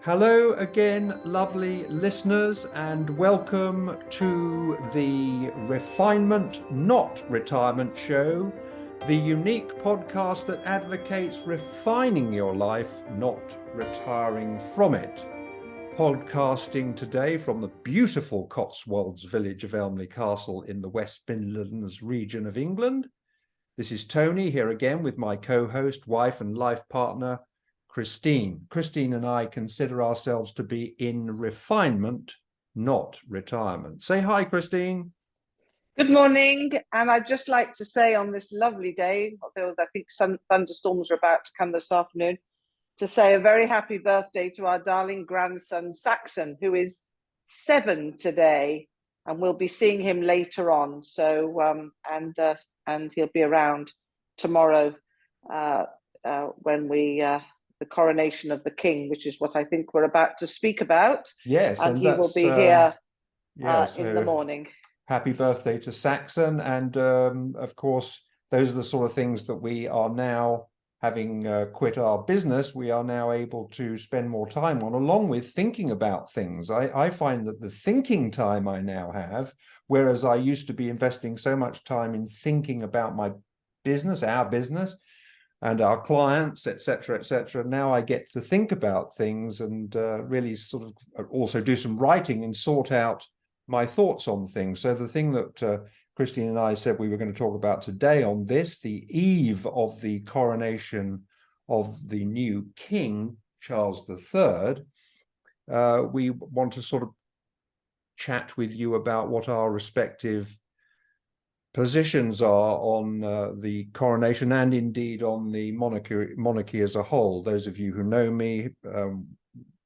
Hello again, lovely listeners, and welcome to the Refinement Not Retirement Show, the unique podcast that advocates refining your life, not retiring from it. Podcasting today from the beautiful Cotswolds village of Elmley Castle in the West Midlands region of England. This is Tony here again with my co-host, wife and life partner, Christine. Christine and I consider ourselves to be in refinement, not retirement. Say hi, Christine. Good morning, and I'd just like to say on this lovely day, although I think some thunderstorms are about to come this afternoon, to say a very happy birthday to our darling grandson Saxon, who is 7 today, and we'll be seeing him later on. So, and he'll be around tomorrow when the coronation of the king, which is what I think we're about to speak about. Yes, and and he will be here in the morning. Happy birthday to Saxon. And of course, those are the sort of things that we are now, having quit our business, we are now able to spend more time on, along with thinking about things. I find that the thinking time I now have, whereas I used to be investing so much time in thinking about my business, our business, and our clients, etc., etc. Now I get to think about things and really sort of also do some writing and sort out my thoughts on things. So the thing that Christine and I said we were going to talk about today on this, the eve of the coronation of the new King, Charles III, we want to sort of chat with you about what our respective positions are on the coronation and indeed on the monarchy as a whole. Those of you who know me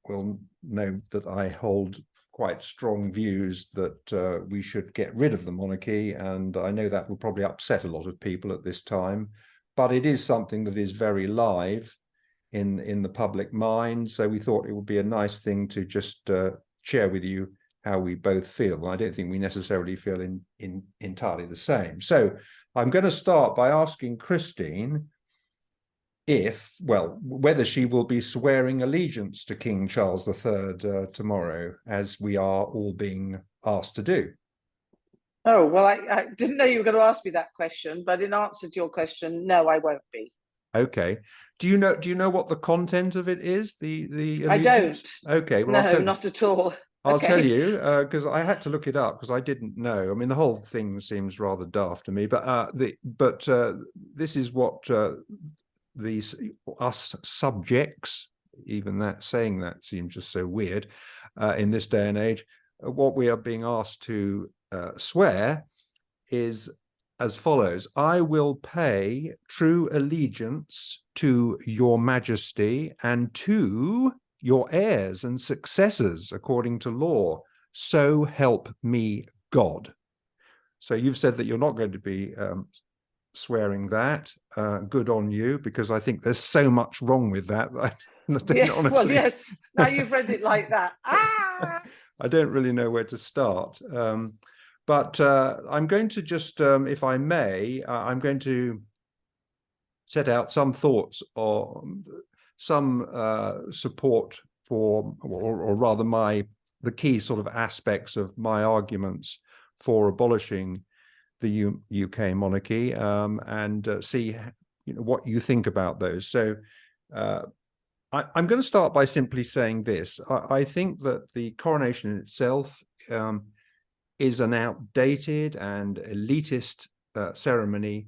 will know that I hold quite strong views that we should get rid of the monarchy, and I know that will probably upset a lot of people at this time, but it is something that is very live in the public mind, so we thought it would be a nice thing to just share with you how we both feel. I don't think we necessarily feel in entirely the same. So I'm going to start by asking Christine whether she will be swearing allegiance to King Charles III tomorrow, as we are all being asked to do. Oh, well, I didn't know you were going to ask me that question, but in answer to your question, no, I won't be. Okay. Do you know what the content of it is? The allegiance? I don't. Okay. Well, no, not at all. I'll okay. tell you, because I had to look it up because I didn't know. I mean, the whole thing seems rather daft to me, but this is what us subjects, even that saying that seems just so weird in this day and age. What we are being asked to swear is as follows: I will pay true allegiance to your majesty and to your heirs and successors according to law. So help me God. So you've said that you're not going to be swearing that. Good on you, because I think there's so much wrong with that. Honestly. Well, yes. Now you've read it like that. I don't really know where to start. But I'm going to just, if I may, I'm going to set out some thoughts or some support for, or rather the key sort of aspects of my arguments for abolishing the UK monarchy, and see what you think about those. So I'm going to start by simply saying this. I think that the coronation itself is an outdated and elitist ceremony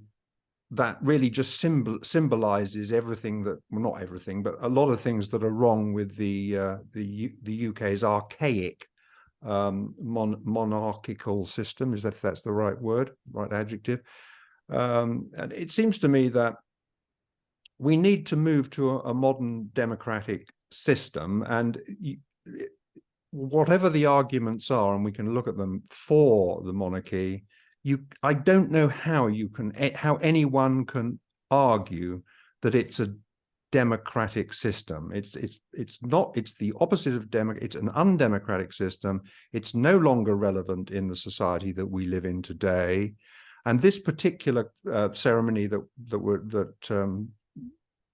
that really just symbolizes everything that, well, not everything, but a lot of things that are wrong with the UK's archaic monarchical system, if that's the right word, right adjective. And it seems to me that we need to move to a modern democratic system, and whatever the arguments are, and we can look at them for the monarchy, I don't know how anyone can argue that it's a democratic system. It's not. It's the opposite of it's an undemocratic system. It's no longer relevant in the society that we live in today. And this particular ceremony that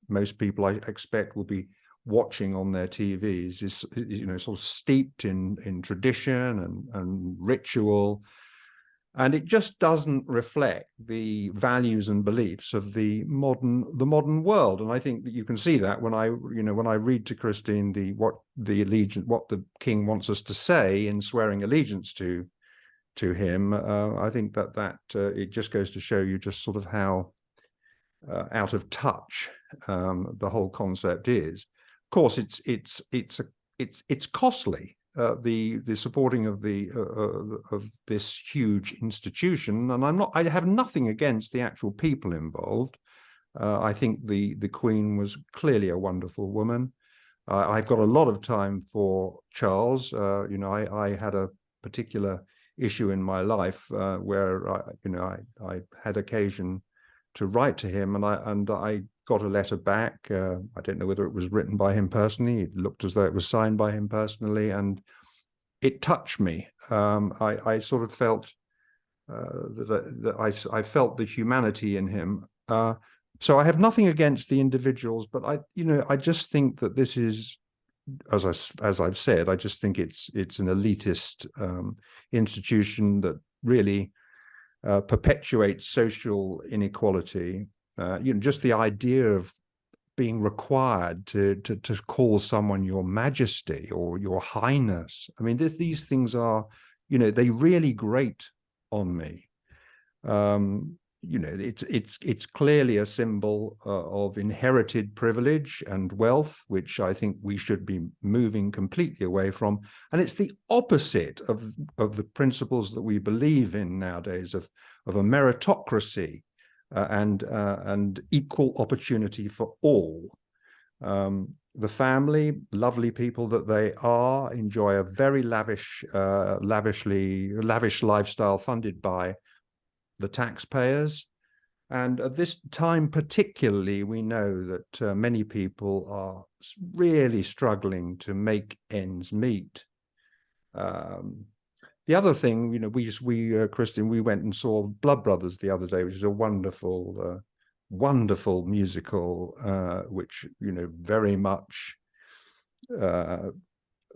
most people, I expect, will be watching on their TVs is, you know, sort of steeped in tradition and ritual, and it just doesn't reflect the values and beliefs of the modern world. And I think that you can see that when I read to Christine what the king wants us to say in swearing allegiance to him. I think that it just goes to show you just sort of how out of touch the whole concept is. Of course, it's costly. The supporting of this huge institution, and I have nothing against the actual people involved. I think the Queen was clearly a wonderful woman. I've got a lot of time for Charles. You know, I had a particular issue in my life where I had occasion to write to him, and I got a letter back. I don't know whether it was written by him personally. It looked as though it was signed by him personally, and it touched me. I sort of felt that I felt the humanity in him. So I have nothing against the individuals, but I just think that this is, as I've said, I just think it's an elitist institution that really perpetuates social inequality. Just the idea of being required to call someone your majesty or your highness. I mean, these things are, they really grate on me. It's clearly a symbol of inherited privilege and wealth, which I think we should be moving completely away from. And it's the opposite of the principles that we believe in nowadays of a meritocracy and equal opportunity for all. The family, lovely people that they are, enjoy a very lavish lifestyle funded by the taxpayers. And at this time particularly, we know that many people are really struggling to make ends meet. The other thing, Christian, we went and saw Blood Brothers the other day, which is a wonderful musical, which very much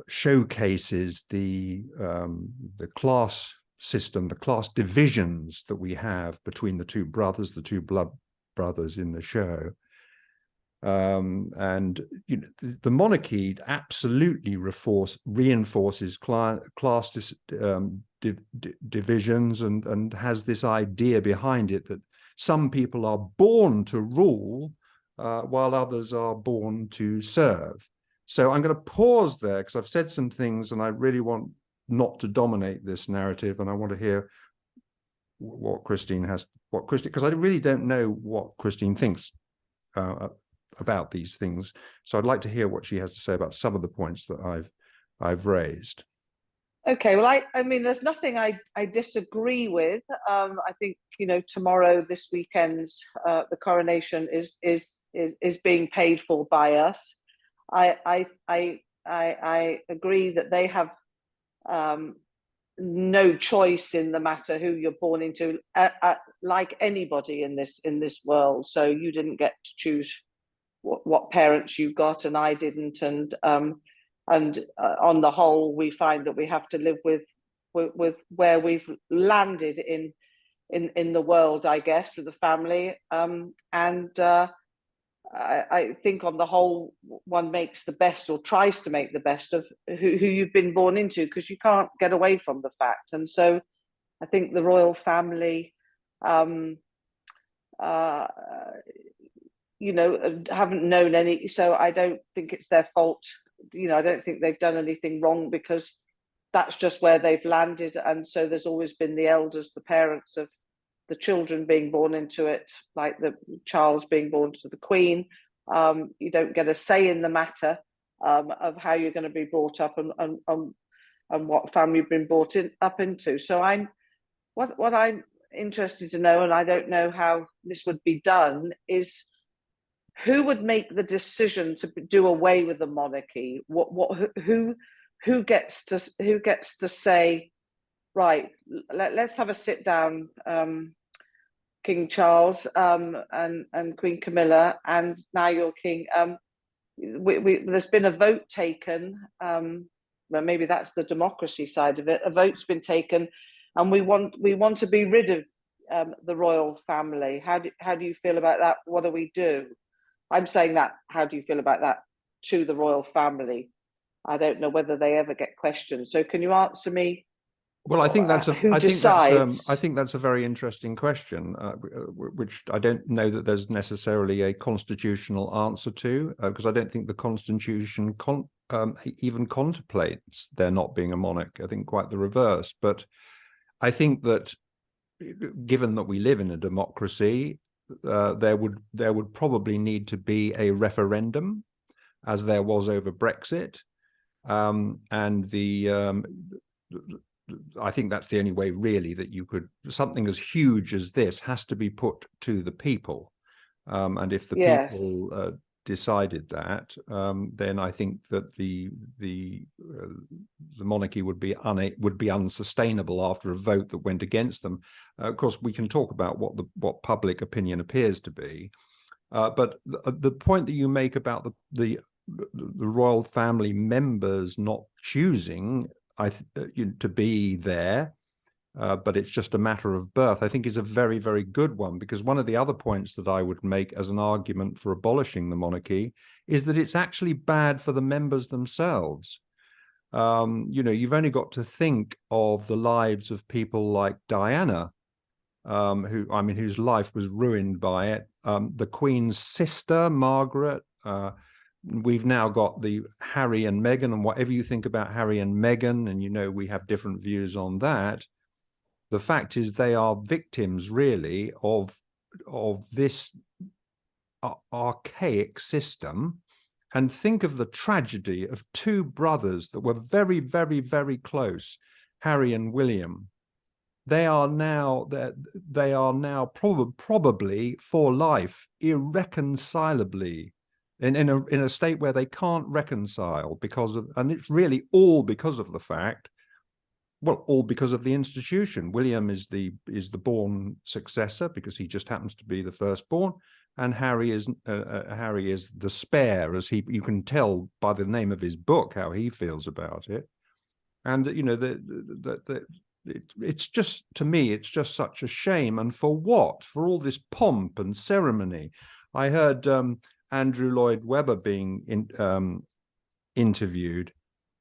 showcases the class system, the class divisions that we have between the two blood brothers in the show. And the monarchy absolutely reinforces class divisions and has this idea behind it that some people are born to rule while others are born to serve. So I'm going to pause there because I've said some things and I really want not to dominate this narrative, and I want to hear what Christine, because I really don't know what Christine thinks about these things. So I'd like to hear what she has to say about some of the points that I've raised. Okay, well, I mean, there's nothing I disagree with. I think tomorrow, this weekend's the coronation is being paid for by us. I agree that they have no choice in the matter who you're born into, like anybody in this world. So you didn't get to choose what parents you got, and I didn't. And on the whole, we find that we have to live with where we've landed in the world, I guess, with the family. I think on the whole, one makes the best or tries to make the best of who you've been born into, because you can't get away from the fact. And so I think the royal family, haven't known any, so I don't think it's their fault. I don't think they've done anything wrong, because that's just where they've landed. And so there's always been the elders, the parents of the children being born into it, like the Charles being born to the Queen. You don't get a say in the matter of how you're going to be brought up and what family you've been brought up into. So what I'm interested to know, and I don't know how this would be done, is who would make the decision to do away with the monarchy? Who gets to say, right, let's have a sit down, King Charles and Queen Camilla, and now you're king. there's been a vote taken. Well, maybe that's the democracy side of it. A vote's been taken, and we want to be rid of the royal family. How do you feel about that? What do we do? I'm saying that. How do you feel about that to the royal family? I don't know whether they ever get questioned. So can you answer me? Well, I think that's who decides? I think that's a very interesting question, which I don't know that there's necessarily a constitutional answer to, because I don't think the Constitution even contemplates there not being a monarch. I think quite the reverse. But I think that, given that we live in a democracy, there would probably need to be a referendum, as there was over Brexit, and I think that's the only way, really, that you could, something as huge as this has to be put to the people. And if the people decided that, then I think that the monarchy would be unsustainable after a vote that went against them. Of course, we can talk about what public opinion appears to be, but the point that you make about the royal family members not choosing to be there, but it's just a matter of birth, I think is a very, very good one, because one of the other points that I would make as an argument for abolishing the monarchy is that it's actually bad for the members themselves. You've only got to think of the lives of people like Diana, whose life was ruined by it. The Queen's sister, Margaret. We've now got the Harry and Meghan, and whatever you think about Harry and Meghan, and we have different views on that. The fact is they are victims, really, of this archaic system. And think of the tragedy of two brothers that were very, very, very close, Harry and William. They are now probably for life irreconcilably in a state where they can't reconcile, and it's really all because of the fact, all because of the institution. William is the born successor because he just happens to be the firstborn, and Harry is the spare, as you can tell by the name of his book how he feels about it. And it's just, to me, it's just such a shame. And for what? For all this pomp and ceremony. I heard Andrew Lloyd Webber being interviewed,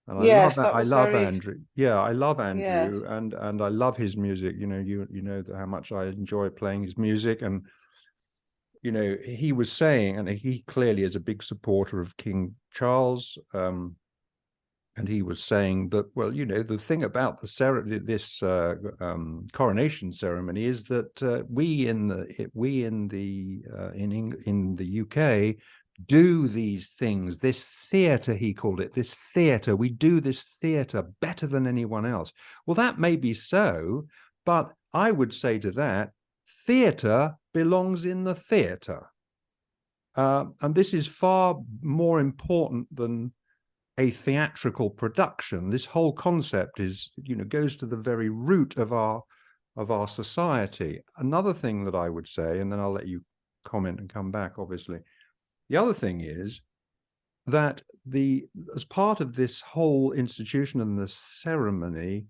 and I love Andrew. Yeah, I love Andrew, and I love his music. You know how much I enjoy playing his music, and he was saying, and he clearly is a big supporter of King Charles. And he was saying that, well, the thing about this coronation ceremony is that we in the UK do these things, this theatre, he called it, this theatre. We do this theatre better than anyone else. Well, that may be so, but I would say to that, theatre belongs in the theatre. And this is far more important than a theatrical production. This whole concept goes to the very root of our society. Another thing that I would say, and then I'll let you comment and come back, obviously. The other thing is that as part of this whole institution and the ceremony,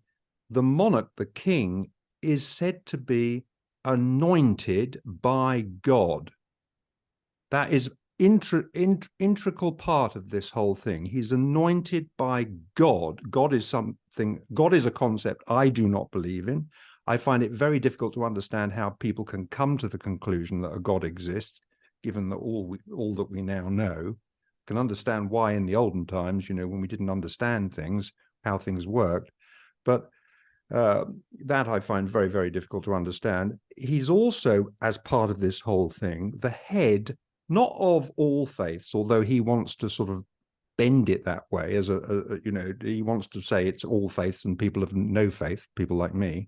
the monarch, the king, is said to be anointed by God. That is integral part of this whole thing. He's anointed by God. God is a concept I do not believe in. I find it very difficult to understand how people can come to the conclusion that a God exists, given that all that we now know. Can understand why in the olden times, when we didn't understand things, how things worked. But that I find very, very difficult to understand. He's also, as part of this whole thing, the head, not of all faiths, although he wants to sort of bend it that way, as he wants to say it's all faiths and people of no faith, people like me.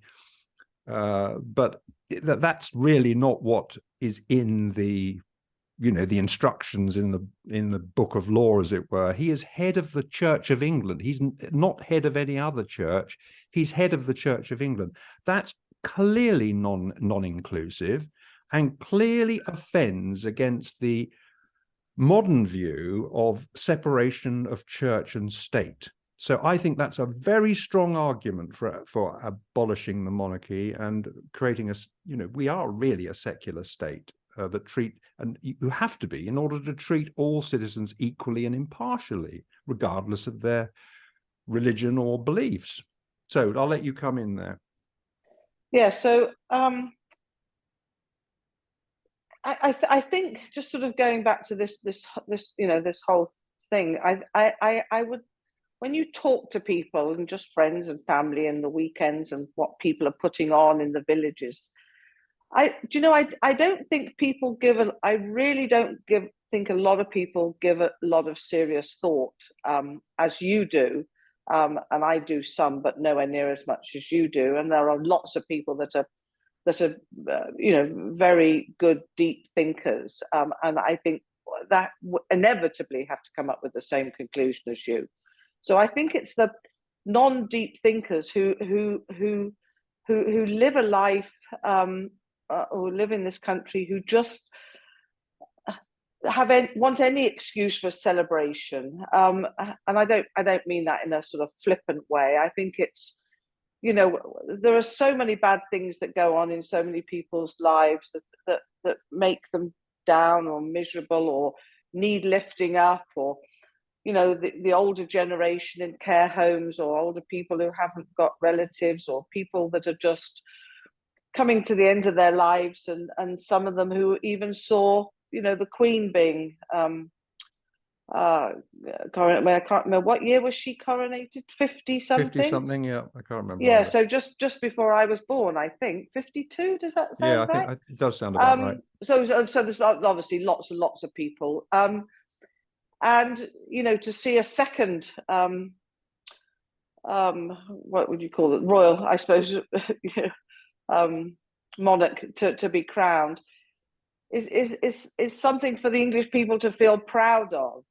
But that's really not what is in the instructions in the book of law, as it were. He is head of the Church of England. He's not head of any other church. He's head of the Church of England. That's clearly non-inclusive and clearly offends against the modern view of separation of church and state. So I think that's a very strong argument for abolishing the monarchy and creating we are really a secular state that and you have to be in order to treat all citizens equally and impartially, regardless of their religion or beliefs. So I'll let you come in there. Yeah, so I think just sort of going back to this whole thing, I would, when you talk to people and just friends and family and the weekends and what people are putting on in the villages, I don't think people I really don't think a lot of people give a lot of serious thought, as you do, and I do some, but nowhere near as much as you do. And there are lots of people that are very good, deep thinkers, and I think that inevitably have to come up with the same conclusion as you. So I think it's the non-deep thinkers who live a life, or live in this country, who just want any excuse for celebration, and I don't mean that in a sort of flippant way. I think it's, there are so many bad things that go on in so many people's lives that make them down or miserable or need lifting up, or the older generation in care homes, or older people who haven't got relatives, or people that are just coming to the end of their lives, and some of them who even saw the Queen being I can't remember what year was she coronated, 50 something. 50 something, yeah, I can't remember. Yeah, so just before I was born, I think 52. Does that sound right? Yeah, I think it does sound about right. So there's obviously lots and lots of people, and to see a second what would you call it, royal, I suppose, monarch to be crowned is something for the English people to feel proud of.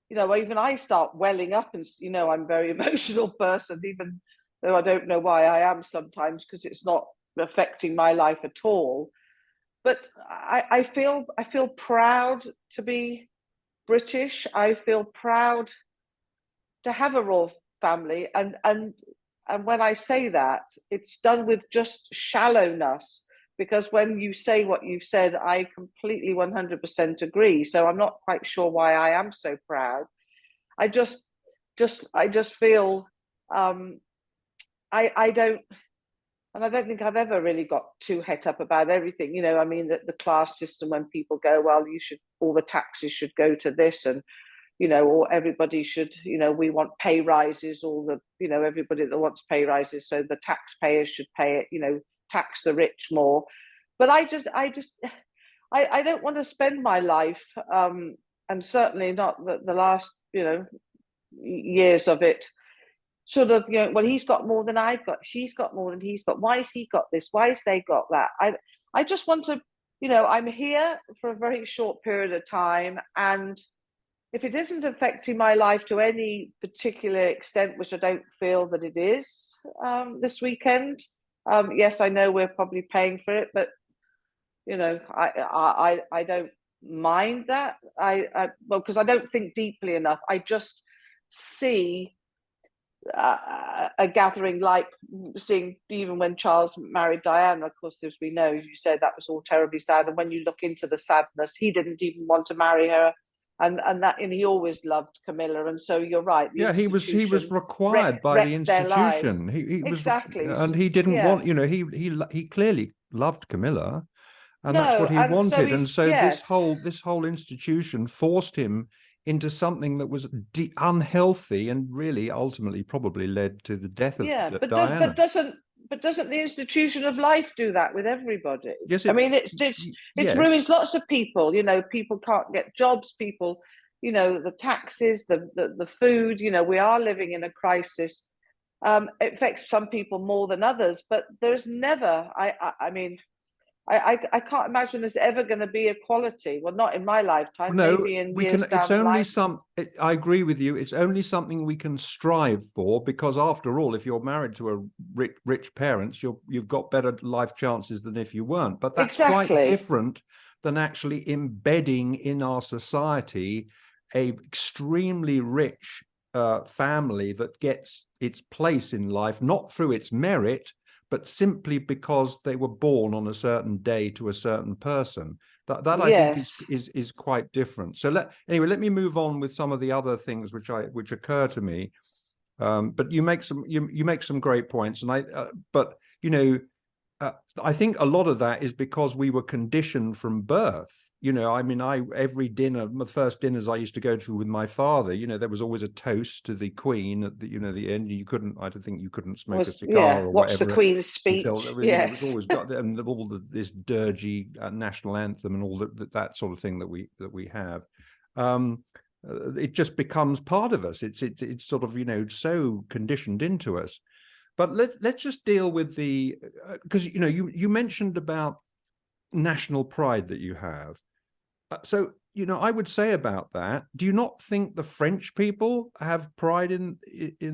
Even I start welling up, and I'm a very emotional person, even though I don't know why I am sometimes, because it's not affecting my life at all. But I feel proud to be British. I feel proud to have a royal family, and when I say that, it's done with just shallowness, because when you say what you've said, I completely 100% agree. So I'm not quite sure why I am so proud. I just feel I don't, and I don't think I've ever really got too het up about everything. I mean, the class system, when people go, well, all the taxes should go to this, and or everybody should, we want pay rises, everybody that wants pay rises, so the taxpayers should pay it, tax the rich more. But I don't want to spend my life, and certainly not the last, years of it, sort of, well, he's got more than I've got, she's got more than he's got, why has he got this, why has they got that? I just want to, I'm here for a very short period of time, and if it isn't affecting my life to any particular extent, which I don't feel that it is, this weekend, yes, I know we're probably paying for it, but I don't mind that. Because I don't think deeply enough. I just see a gathering, like seeing even when Charles married Diana. Of course, as we know, you said that was all terribly sad, and when you look into the sadness, he didn't even want to marry her. And he always loved Camilla, and so you're right. Yeah, he was required by the institution. He was exactly, and he didn't want. He clearly loved Camilla, and that's what he wanted. And so this whole institution forced him into something that was unhealthy, and really ultimately probably led to the death of Diana. But doesn't the institution of life do that with everybody? Yes, I mean, it ruins lots of people. People can't get jobs. People, the taxes, the food. We are living in a crisis. It affects some people more than others, but there's never. I mean, I can't imagine there's ever going to be equality. Well, not in my lifetime. No, maybe in we years can. Down It's only I agree with you. It's only something we can strive for, because after all, if you're married to a rich parents, you've got better life chances than if you weren't. But that's quite different than actually embedding in our society a extremely rich family that gets its place in life, not through its merit, but simply because they were born on a certain day to a certain person. That I think Yes. is quite different. So let me move on with some of the other things which occur to me. But you make some great points, and but you know, I think a lot of that is because we were conditioned from birth. You know, I mean, every dinner, the first dinners I used to go to with my father, you know, there was always a toast to the Queen at the, you know, the end. I don't think you couldn't smoke a cigar or watch the whatever Queen's speech. until, you know, it was always got and all this dirgy national anthem and all that sort of thing that we have. It just becomes part of us. It's sort of, you know, so conditioned into us. But let's just deal with the because you know you mentioned about national pride that you have. So you know, I would say about that. Do you not think the French people have pride in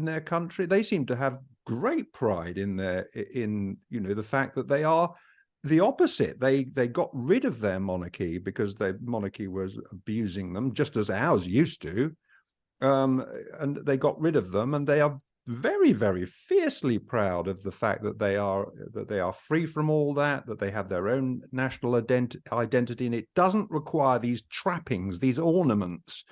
their country? They seem to have great pride in you know, the fact that they are the opposite. They got rid of their monarchy because their monarchy was abusing them, just as ours used to. And they got rid of them, and they are very, very fiercely proud of the fact that they are free from all that they have their own national identity, and it doesn't require these trappings, these ornaments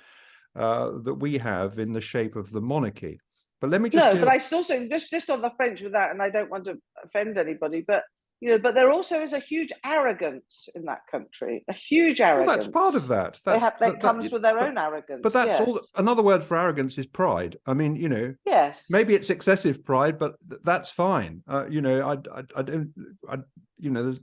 that we have in the shape of the monarchy. But let me just but I still say just on the French with that, and I don't want to offend anybody, but you know, but there also is a huge arrogance in that country, a huge arrogance. Well, that's part of that. That comes with their own arrogance. But that's all. Another word for arrogance is pride. I mean, you know, yes, maybe it's excessive pride, but that's fine. You know, I don't, you know,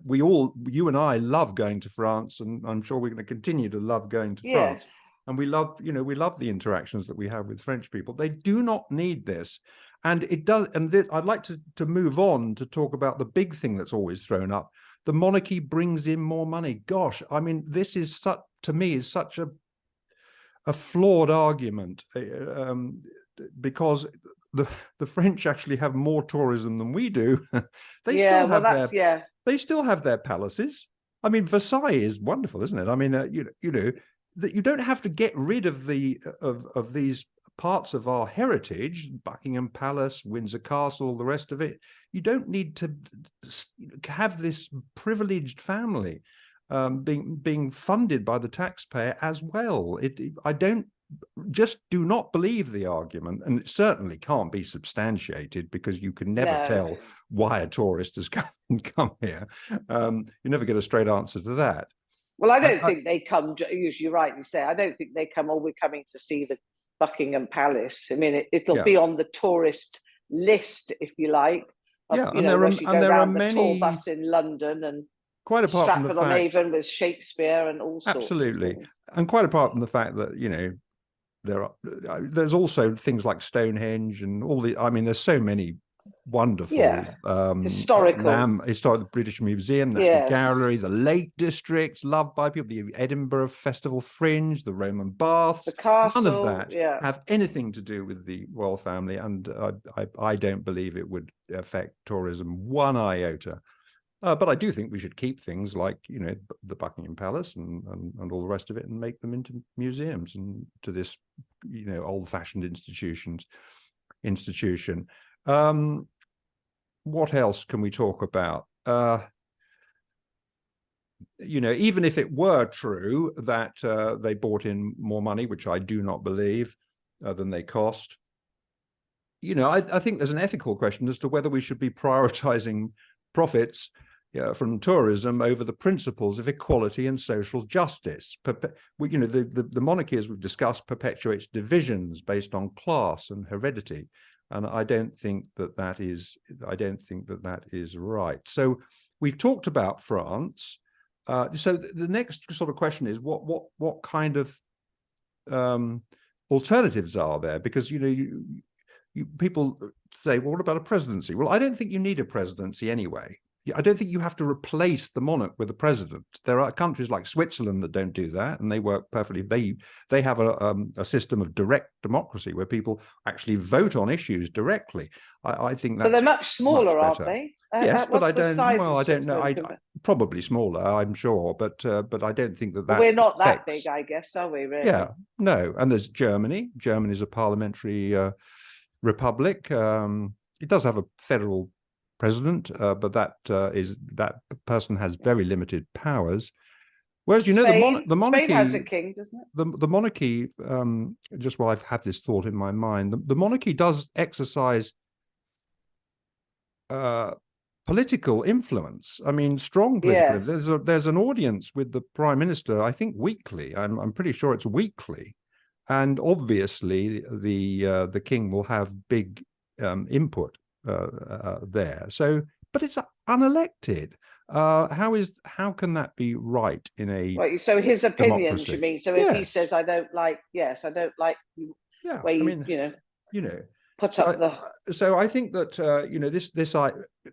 you and I love going to France, and I'm sure we're going to continue to love going to France. And we love, you know, we love the interactions that we have with French people. They do not need this. And it does. And I'd like to move on to talk about the big thing that's always thrown up. The monarchy brings in more money. Gosh, I mean, this is to me is such a flawed argument, because the French actually have more tourism than we do. They still have their palaces. I mean, Versailles is wonderful, isn't it? I mean, you know that you don't have to get rid of of these parts of our heritage, Buckingham Palace, Windsor Castle, the rest of it. You don't need to have this privileged family being funded by the taxpayer as well. I do not believe the argument, and it certainly can't be substantiated, because you can never tell why a tourist has come here. You never get a straight answer to that. Well, I don't think they come, as you rightly say, I don't think they come, oh, we're coming to see the Buckingham Palace. I mean, it'll be on the tourist list, if you like. And there are many, the tour bus in London, and quite apart from the fact, Avon with Shakespeare and all sorts. Absolutely, and quite apart from the fact that, you know, there's also things like Stonehenge and all the. I mean, there's so many wonderful historic British Museum, National Gallery, the Lake District, loved by people, the Edinburgh Festival Fringe, the Roman Baths, the castle, none of that have anything to do with the royal family, and I don't believe it would affect tourism one iota. But I do think we should keep things like, you know, the Buckingham Palace and all the rest of it, and make them into museums and to this, you know, old-fashioned institution. What else can we talk about? You know, even if it were true that they brought in more money, which I do not believe, than they cost, you know, I think there's an ethical question as to whether we should be prioritizing profits from tourism over the principles of equality and social justice. You know, the monarchy, as we've discussed, perpetuates divisions based on class and heredity. And I don't think that is right. So we've talked about France. So the next sort of question is what kind of alternatives are there? Because, you know, people say, well, what about a presidency? Well, I don't think you need a presidency anyway. I don't think you have to replace the monarch with a president. There are countries like Switzerland that don't do that, and they work perfectly. They have a system of direct democracy where people actually vote on issues directly. I think But that's they're much smaller, much aren't better. they? Yes, but What's I the don't. size Well, of I don't know. Switzerland? Probably smaller, I'm sure, but I don't think that But we're not that affects. big, I guess, are we? Really? Yeah, no. And there's Germany. Germany is a parliamentary republic. It does have a federal president, but that person has very limited powers. Whereas, you know, the Spain has a monarchy, king, doesn't it? the monarchy, just while I've had this thought in my mind, the monarchy does exercise political influence. I mean, strong political Yes. influence. There's an audience with the prime minister, I think weekly. I'm pretty sure it's weekly, and obviously the king will have big input there. So, but it's unelected. How can that be right in a Right. So his opinions, democracy? you mean? So if he Yes. says, "I don't like," yes, I don't like Yeah. where I mean, you know. put up the. So I think that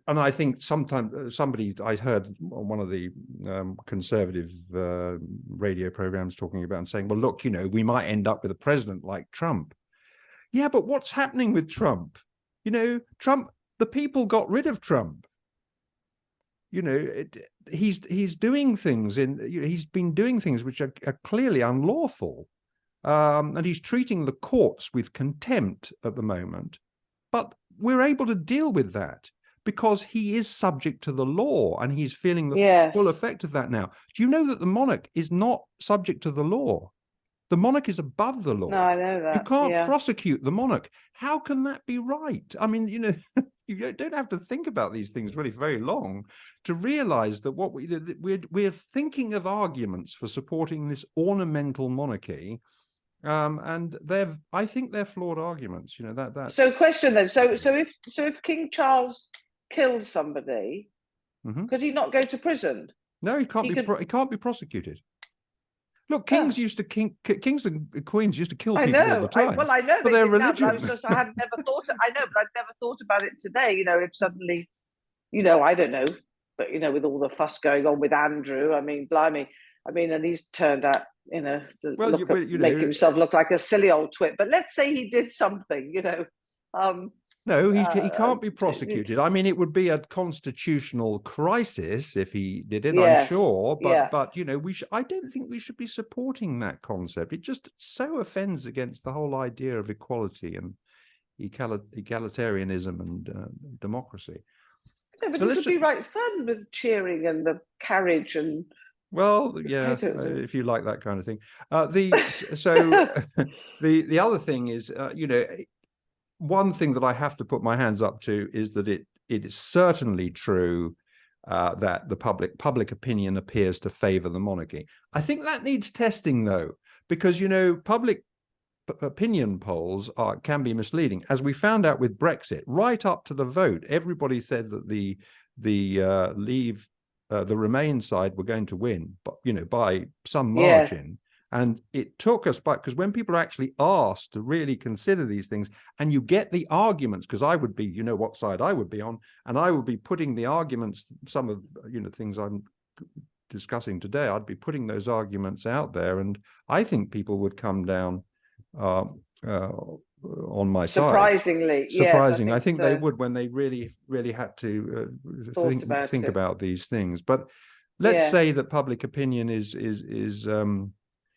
and I think sometimes somebody I heard on one of the conservative radio programs talking about and saying, well, look, we might end up with a president like Trump. Yeah, but what's happening with Trump? Trump, the people got rid of Trump. He's doing things he's been doing things which are clearly unlawful. And he's treating the courts with contempt at the moment. But we're able to deal with that because he is subject to the law and he's feeling the full effect of that now. Do you know that the monarch is not subject to the law? The monarch is above the law. No, I know that. You can't prosecute the monarch. How can that be right? I mean, you don't have to think about these things really very long to realize that what we're thinking of arguments for supporting this ornamental monarchy. And I think they're flawed arguments. That. So, question then. So if King Charles killed somebody, could he not go to prison? No, he can't he can't be prosecuted. Look, kings and queens used to kill people all the time. I know for their religion. I had never thought. I know, but I'd never thought about it today. If suddenly, I don't know, but with all the fuss going on with Andrew, I mean, blimey, and he's turned out, make himself look like a silly old twit. But let's say he did something, No, he can't be prosecuted. I mean, it would be a constitutional crisis if he did it, I'm sure. But I don't think we should be supporting that concept. It just so offends against the whole idea of equality and egalitarianism and democracy. No, but it would be right fun with cheering and the carriage and. Well, yeah, if you like that kind of thing. The other thing is, one thing that I have to put my hands up to is that it is certainly true that the public opinion appears to favor the monarchy. I think that needs testing, though, because public opinion polls can be misleading, as we found out with Brexit. Right up to the vote, everybody said that the Remain side were going to win, but by some margin. Yes. And it took us back, because when people are actually asked to really consider these things, and you get the arguments, because I would be, what side I would be on, and I would be putting the arguments, some of things I'm discussing today, I'd be putting those arguments out there, and I think people would come down on my side. Surprisingly, I think they would, when they really had to think about these things. But let's say that public opinion is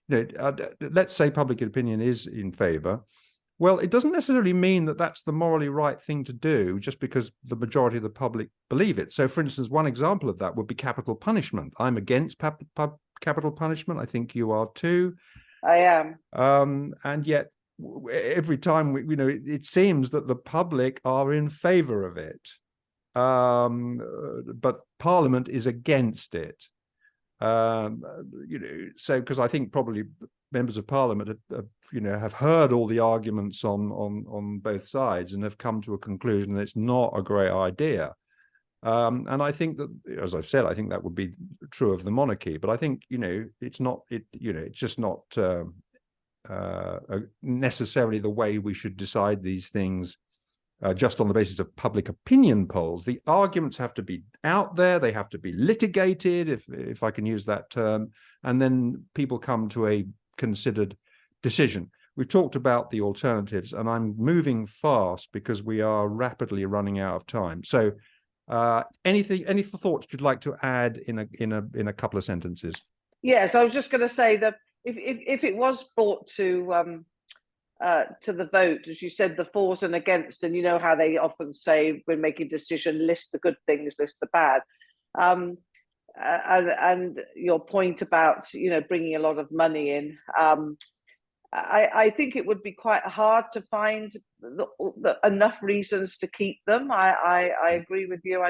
let's say public opinion is in favor. Well, it doesn't necessarily mean that that's the morally right thing to do just because the majority of the public believe it. So, for instance, one example of that would be capital punishment. I'm against capital punishment. I think you are too. I am. And yet, every time it seems that the public are in favor of it, but Parliament is against it. So because I think probably members of Parliament have heard all the arguments on both sides and have come to a conclusion that it's not a great idea. And I think that, as I've said, I think that would be true of the monarchy. But I think it's not. It's just not necessarily the way we should decide these things just on the basis of public opinion polls. The arguments have to be out there, they have to be litigated, if I can use that term, and then people come to a considered decision. We've talked about the alternatives, and I'm moving fast because we are rapidly running out of time. So any thoughts you'd like to add in a couple of sentences? Yes, I was just going to say that if it was brought to the vote, as you said, the fors and against, and you know how they often say when making a decision, list the good things, list the bad. And your point about, you know, bringing a lot of money in, I think it would be quite hard to find enough reasons to keep them. I agree with you.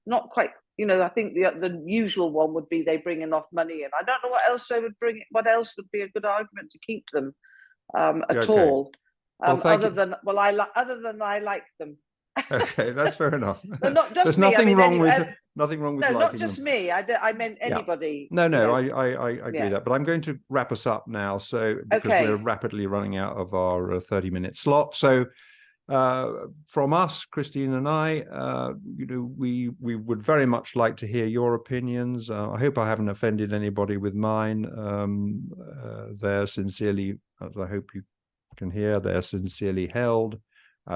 Not quite, you know, I think the usual one would be they bring enough money in. I don't know what else they would bring. What else would be a good argument to keep them at all? Well, other than I like them. Okay, that's fair enough. No, not just There's me. nothing wrong with no, not just them. me. I meant anybody. No, I agree with that. But I'm going to wrap us up now, because we're rapidly running out of our 30-minute slot. So from us, Christine and I, you know, we would very much like to hear your opinions. I hope I haven't offended anybody with mine. They're sincerely, as I hope you can hear, they're sincerely held.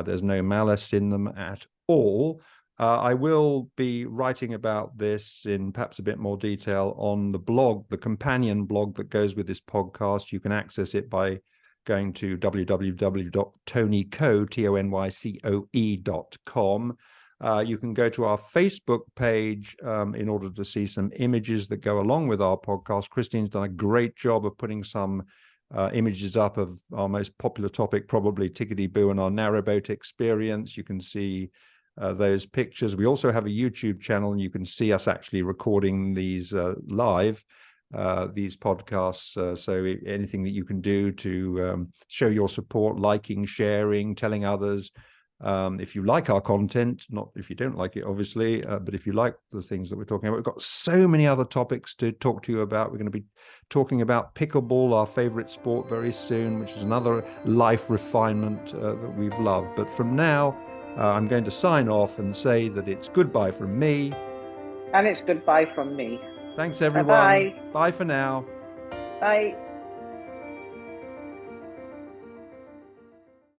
There's no malice in them at all. I will be writing about this in perhaps a bit more detail on the blog, the companion blog that goes with this podcast. You can access it by going to www.tonycoe.com. You can go to our Facebook page in order to see some images that go along with our podcast. Christine's done a great job of putting some images up of our most popular topic, probably Tickety-Boo and our narrowboat experience. You can see those pictures. We also have a YouTube channel, and you can see us actually recording these live, these podcasts. So anything that you can do to show your support, liking, sharing, telling others. If you like our content, not if you don't like it, obviously, but if you like the things that we're talking about, we've got so many other topics to talk to you about. We're going to be talking about pickleball, our favorite sport, very soon, which is another life refinement that we've loved. But from now, I'm going to sign off and say that it's goodbye from me. And it's goodbye from me. Thanks, everyone. Bye-bye. Bye for now. Bye.